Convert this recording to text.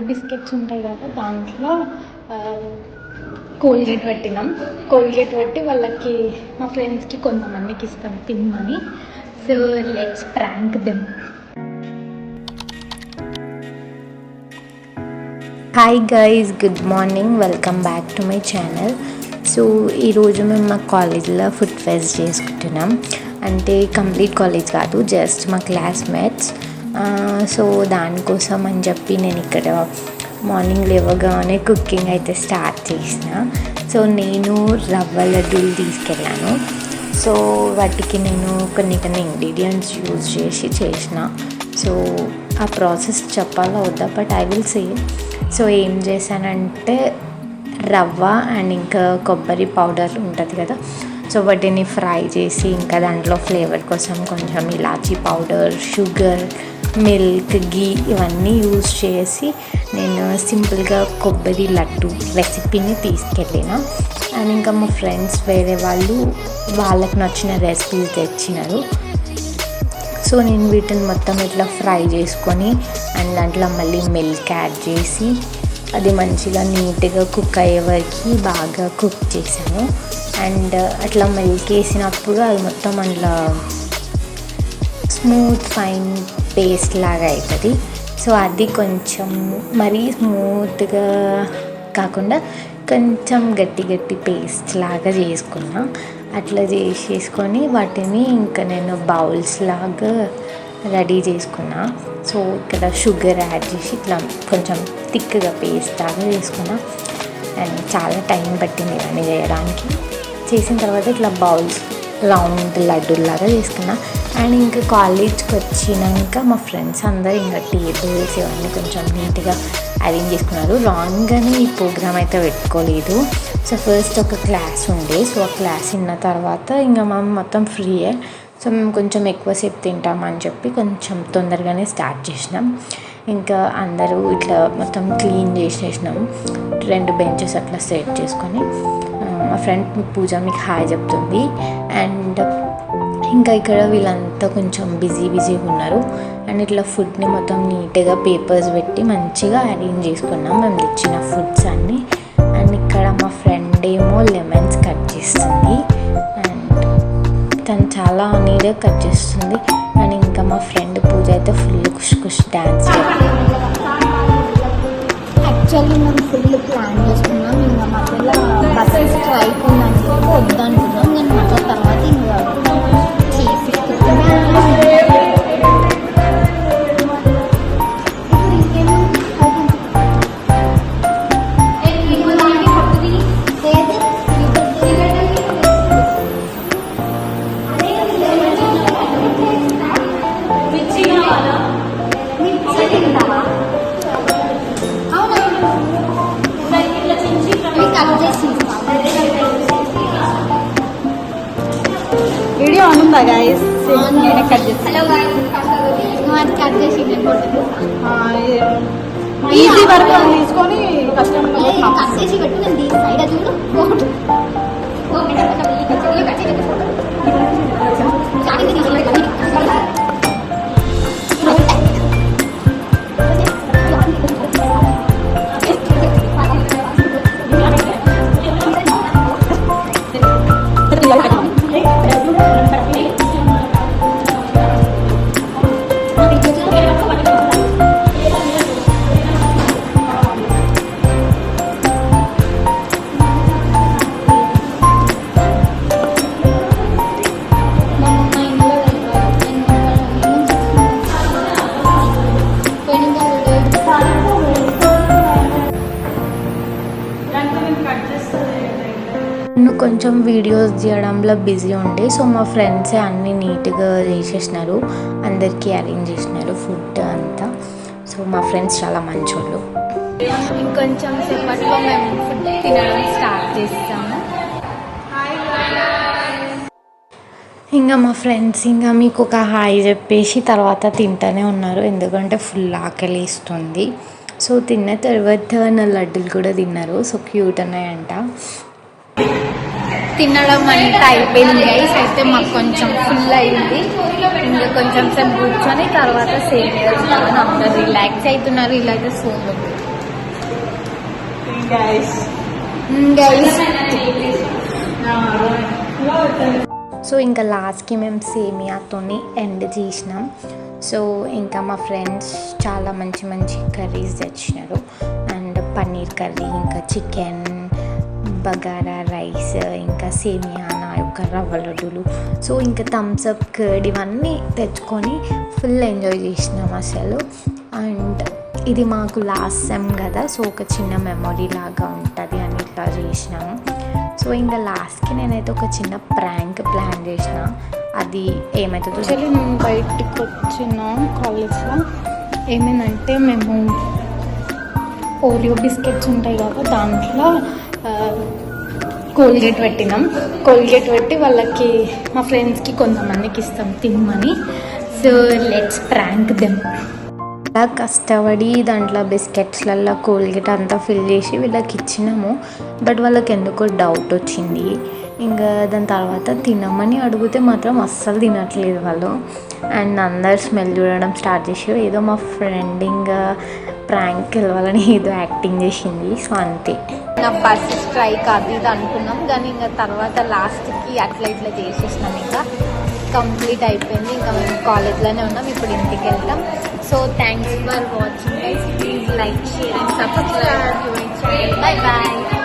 Biscuits ఉంటాయి కదా, దాంట్లో కోల్గేట్ పెట్టినాం. కోల్గేట్ పెట్టి వాళ్ళకి మా ఫ్రెండ్స్కి కొంతమందికి ఇస్తాం తినమని. So let's prank them. Hi guys, good morning, welcome back to my channel. So ఈరోజు మేము మా కాలేజ్లో ఫుడ్ ఫెస్ట్ చేసుకుంటున్నాం. అంటే కంప్లీట్ కాలేజ్ కాదు, జస్ట్ మా క్లాస్మేట్స్. సో దానికోసం అని చెప్పి నేను ఇక్కడ మార్నింగ్ లేవగానే కుకింగ్ అయితే స్టార్ట్ చేసిన. సో నేను రవ్వ లడ్డూలు తీసుకెళ్ళాను. సో వాటికి నేను కొన్ని ఇంగ్రీడియంట్స్ యూజ్ చేసి చేసిన. సో ఆ ప్రాసెస్ చెప్పాలా వద్దా, but I will say. So ఏం చేశానంటే రవ్వ అండ్ ఇంకా కొబ్బరి పౌడర్ ఉంటుంది కదా, సో వాటిని ఫ్రై చేసి ఇంకా దాంట్లో ఫ్లేవర్ కోసం కొంచెం ఇలాచీ పౌడర్, షుగర్, మిల్క్, గీ ఇవన్నీ యూజ్ చేసి నేను సింపుల్గా కొబ్బరి లడ్డు రెసిపీని తీసుకెళ్ళిన. అండ్ ఇంకా మా ఫ్రెండ్స్ వేరే వాళ్ళకి నచ్చిన రెసిపీస్ తెచ్చినారు. సో నేను వీటిని మొత్తం ఇట్లా ఫ్రై చేసుకొని అండ్ దాంట్లో మళ్ళీ మిల్క్ యాడ్ చేసి అది మంచిగా నీట్గా కుక్ అయ్యే వరకు బాగా కుక్ చేశాను. అండ్ అట్లా మిల్క్ వేసినప్పుడు అది మొత్తం అందులో స్మూత్ ఫైన్ పేస్ట్ లాగా అవుతుంది. సో అది కొంచెం మరీ స్మూత్గా కాకుండా కొంచెం గట్టి పేస్ట్ లాగా చేసుకున్నా. అట్లా చేసేసుకొని వాటిని ఇంకా నేను బౌల్స్ లాగా రెడీ చేసుకున్నా. సో ఇక్కడ షుగర్ యాడ్ చేసి ఇట్లా కొంచెం థిక్గా పేస్ట్ లాగా చేసుకున్నా. అండ్ చాలా టైం పట్టింది ఇవన్నీ చేయడానికి. చేసిన తర్వాత ఇట్లా బౌల్స్ రౌండ్ లడ్డూలాగా చేసుకున్నా. అండ్ ఇంకా కాలేజ్కి వచ్చినాక మా ఫ్రెండ్స్ అందరూ ఇంకా టేబుల్స్ ఇవన్నీ కొంచెం నీట్గా అరేంజ్ చేసుకున్నారు. రాంగ్గానే ఈ ప్రోగ్రామ్ అయితే పెట్టుకోలేదు. సో ఫస్ట్ ఒక క్లాస్ ఉండే, సో ఆ క్లాస్ విన్న తర్వాత ఇంకా మనం మొత్తం ఫ్రీయే. సో మేము కొంచెం ఎక్కువసేపు తింటామని చెప్పి కొంచెం తొందరగానే స్టార్ట్ చేసినాం. ఇంకా అందరూ ఇట్లా మొత్తం క్లీన్ చేసేసినాం. 2 బెంచెస్ అట్లా సెట్ చేసుకొని మా ఫ్రెండ్ పూజ మీకు హాయ్ చెప్తుంది. అండ్ ఇంకా ఇక్కడ వీళ్ళంతా కొంచెం బిజీగా ఉన్నారు. అండ్ ఇట్లా ఫుడ్ని మొత్తం నీట్గా పేపర్స్ పెట్టి మంచిగా అరేంజ్ చేసుకున్నాం మేము తెచ్చిన ఫుడ్స్ అన్నీ. అండ్ ఇక్కడ మా ఫ్రెండ్ ఏమో లెమన్స్ కట్ చేస్తుంది. అండ్ తను చాలా నీట్గా కట్ చేస్తుంది. అండ్ ఇంకా మా ఫ్రెండ్ పూజ అయితే ఫుల్ ఖుష్ డ్యాన్స్. యాక్చువల్లీ మేము ఫుల్ ప్లాన్ చేసుకున్నాం. ఇంకా మధ్యలో బస్సెస్ స్ట్రైక్ ఉందని వద్దనుకున్నాం. నేను మళ్ళీ తర్వాత ఇంకా వీడియో ఆన్ ఉందా గైస్? నేను కట్ చేస్తాను. ఈజీ వరకు తీసుకొని కట్ చేసి పెట్టు. నేను సైడ్ చూడు కొంచెం వీడియోస్ తీయడంలో బిజీ ఉండే. సో మా ఫ్రెండ్సే అన్నీ నీట్గా చేసేసినారు, అందరికీ అరేంజ్ చేసినారు ఫుడ్ అంతా. సో మా ఫ్రెండ్స్ చాలా మంచోళ్ళు. ఇంకొంచెం సేపట్లో మేము ఫుడ్ తినడం స్టార్ట్ చేస్తాము. ఇంకా మా ఫ్రెండ్స్ ఇంకా మీకు ఒక హాయ్ చెప్పేసి తర్వాత తింటూనే ఉన్నారు, ఎందుకంటే ఫుల్ ఆకలి ఇస్తుంది. సో తిన్న తర్వాత నా లడ్డూలు కూడా తిన్నారు. సో క్యూట్ ఉన్నాయంట. తినడం అంతా అయిపోయింది గైస్. అయితే మాకు కొంచెం ఫుల్ అయింది. ఇంకా కొంచెం సేపు కూర్చొని తర్వాత సేమ్ అందరూ రిలాక్స్ అవుతున్నారు. ఇలాగే ఫోన్లో గైస్ సో ఇంకా లాస్ట్కి మేము సేమియాతోని ఎండ్ చేసినాం. సో ఇంకా మా ఫ్రెండ్స్ చాలా మంచి మంచి కర్రీస్ తెచ్చినారు. అండ్ పన్నీర్ కర్రీ, ఇంకా చికెన్, బగారా రైస్, ఇంకా సేమియా, నా యొక్క రవ్వ లడ్డులు, సో ఇంకా థమ్స్అప్, కర్డ్ ఇవన్నీ తెచ్చుకొని ఫుల్ ఎంజాయ్ చేసినాం అసలు. అండ్ ఇది మాకు లాస్ట్ సెమ్ కదా, సో ఒక చిన్న మెమొరీ లాగా ఉంటుంది అని ఇట్లా చేసినాము. సో ఇంకా లాస్ట్కి నేనైతే ఒక చిన్న ప్రాంక్ ప్లాన్ చేసిన. అది ఏమవుతుందో నేను బయటికి వచ్చిన కాలేజ్లో ఏమైందంటే మేము ఓరియో బిస్కెట్స్ ఉంటాయి కదా, దాంట్లో కోల్గేట్ పెట్టినాం. కోల్గేట్ పెట్టి వాళ్ళకి, మా ఫ్రెండ్స్కి కొంతమందికి ఇస్తాం తినమని. So let's prank them. అలా కష్టపడి దాంట్లో బిస్కెట్స్లలో కోల్గేట్ అంతా ఫిల్ చేసి వీళ్ళకి ఇచ్చినాము. బట్ వాళ్ళకి ఎందుకో డౌట్ వచ్చింది. ఇంకా దాని తర్వాత తినమని అడిగితే మాత్రం అస్సలు తినట్లేదు వాళ్ళు. అండ్ అందరు స్మెల్ చూడడం స్టార్ట్ చేసి ఏదో మా ఫ్రెండ్ ఇంకా ప్రాంక్ వెళ్ళాలని ఏదో యాక్టింగ్ చేసింది. సో అంతే, నా బస్ స్ట్రైక్ అది ఇది అనుకున్నాం, కానీ ఇంకా తర్వాత లాస్ట్కి అట్లా ఇట్లా చేసేసినాం. ఇంకా కంప్లీట్ అయిపోయింది. ఇంకా మేము కాలేజ్లోనే ఉన్నాం, ఇప్పుడు ఇంటికి వెళ్తాం. So thanks for watching guys. Please like, share and subscribe to my channel. Bye bye.